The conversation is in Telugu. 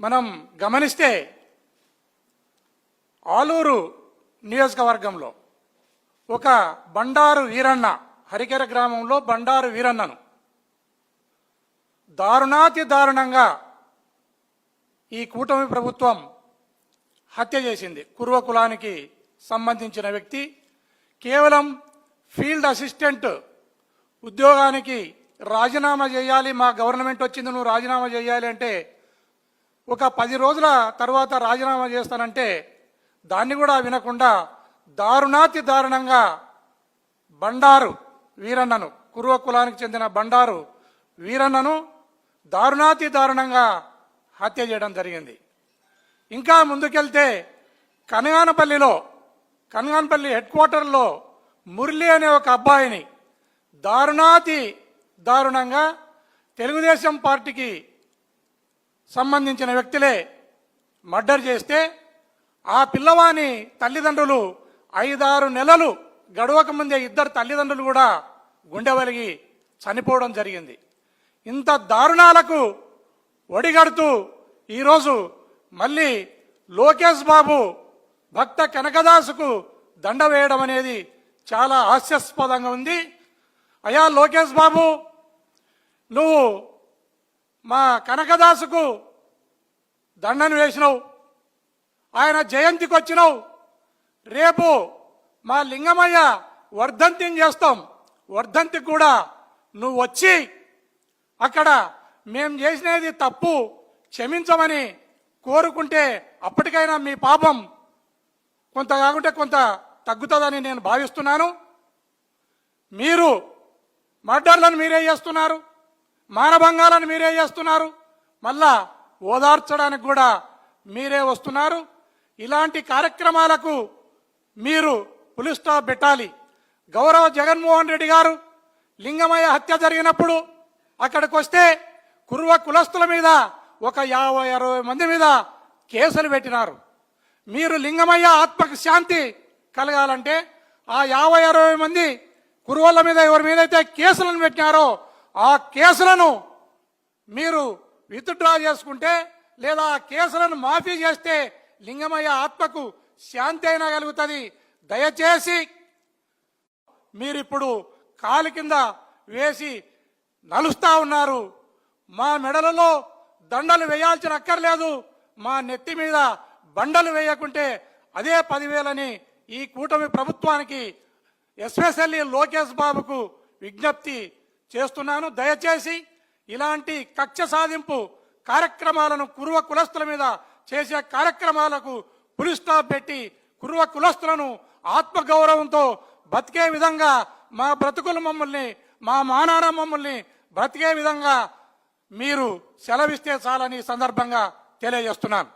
మనం గమనిస్తే ఆలూరు నియోజకవర్గంలో ఒక బండారు వీరన్న, హరికెర గ్రామంలో బండారు వీరన్నను దారుణాతి దారుణంగా ఈ కూటమి ప్రభుత్వం హత్య చేసింది. కుర్వ కులానికి సంబంధించిన వ్యక్తి కేవలం ఫీల్డ్ అసిస్టెంట్ ఉద్యోగానికి రాజీనామా చేయాలి, మా గవర్నమెంట్ వచ్చింది నువ్వు రాజీనామా చేయాలి అంటే ఒక 10 రోజుల తర్వాత రాజీనామా చేస్తానంటే దాన్ని కూడా వినకుండా దారుణాతి దారుణంగా బండారు వీరన్నను, కుర్వ కులానికి చెందిన బండారు వీరన్నను దారుణాతి దారుణంగా హత్య చేయడం జరిగింది. ఇంకా ముందుకెళ్తే కనగానపల్లి హెడ్ క్వార్టర్లో మురళి అనే ఒక అబ్బాయిని దారుణాతి దారుణంగా తెలుగుదేశం పార్టీకి సంబంధించిన వ్యక్తులే మర్డర్ చేస్తే ఆ పిల్లవాని తల్లిదండ్రులు 5-6 నెలలు గడవక ముందే ఇద్దరు తల్లిదండ్రులు కూడా గుండెవలిగి చనిపోవడం జరిగింది. ఇంత దారుణాలకు ఒడిగడుతూ ఈరోజు మళ్ళీ లోకేష్ బాబు భక్త కనకదాసుకు దండ వేయడం అనేది చాలా హాస్యాస్పదంగా ఉంది. అయ్యా లోకేష్ బాబు, నువ్వు మా కనకదాసుకు దండను వేసినావు, ఆయన జయంతికి వచ్చినావు, రేపు మా లింగమయ్య వర్ధంతిని చేస్తాం, వర్ధంతికి కూడా నువ్వు వచ్చి అక్కడ మేం చేసినది తప్పు క్షమించమని కోరుకుంటే అప్పటికైనా మీ పాపం కొంత కాకుంటే కొంత తగ్గుతుందని నేను భావిస్తున్నాను. మీరు మర్డర్లను మీరే చేస్తున్నారు, మానభంగాలను మీరే చేస్తున్నారు, మళ్ళా ఓదార్చడానికి కూడా మీరే వస్తున్నారు. ఇలాంటి కార్యక్రమాలకు మీరు పులి స్టాప్ పెట్టాలి. గౌరవ జగన్మోహన్ రెడ్డి గారు లింగమయ్య హత్య జరిగినప్పుడు అక్కడికి వస్తే కుర్వ కులస్తుల మీద ఒక 50-60 మంది మీద కేసులు పెట్టినారు. మీరు లింగమయ్య ఆత్మకు శాంతి కలగాలంటే ఆ 50-60 మంది కురువల మీద ఎవరి మీదైతే కేసులను పెట్టినారో ఆ కేసులను మీరు విత్డ్రా చేసుకుంటే లేదా ఆ కేసులను మాఫీ చేస్తే లింగమయ్య ఆత్మకు శాంతి అయినా కలుగుతుంది. దయచేసి మీరిప్పుడు కాలు కింద వేసి నలుస్తా ఉన్నారు. మా మెడలలో దండలు వేయాల్సిన అక్కర్లేదు, మా నెత్తి మీద బండలు వేయకుంటే అదే 10,000 ఈ కూటమి ప్రభుత్వానికి ఎస్పెషల్లీ లోకేష్ బాబుకు విజ్ఞప్తి చేస్తున్నాను. దయచేసి ఇలాంటి కక్ష సాధింపు కార్యక్రమాలను కుర్వ కులస్తుల మీద చేసే కార్యక్రమాలకు పులి స్టాప్ పెట్టి కుర్వ కులస్తులను ఆత్మగౌరవంతో బతికే విధంగా మా బ్రతుకులు మమ్మల్ని, మా మానాన మమ్మల్ని బ్రతికే విధంగా మీరు సెలవిస్తే చాలని సందర్భంగా తెలియజేస్తున్నాను.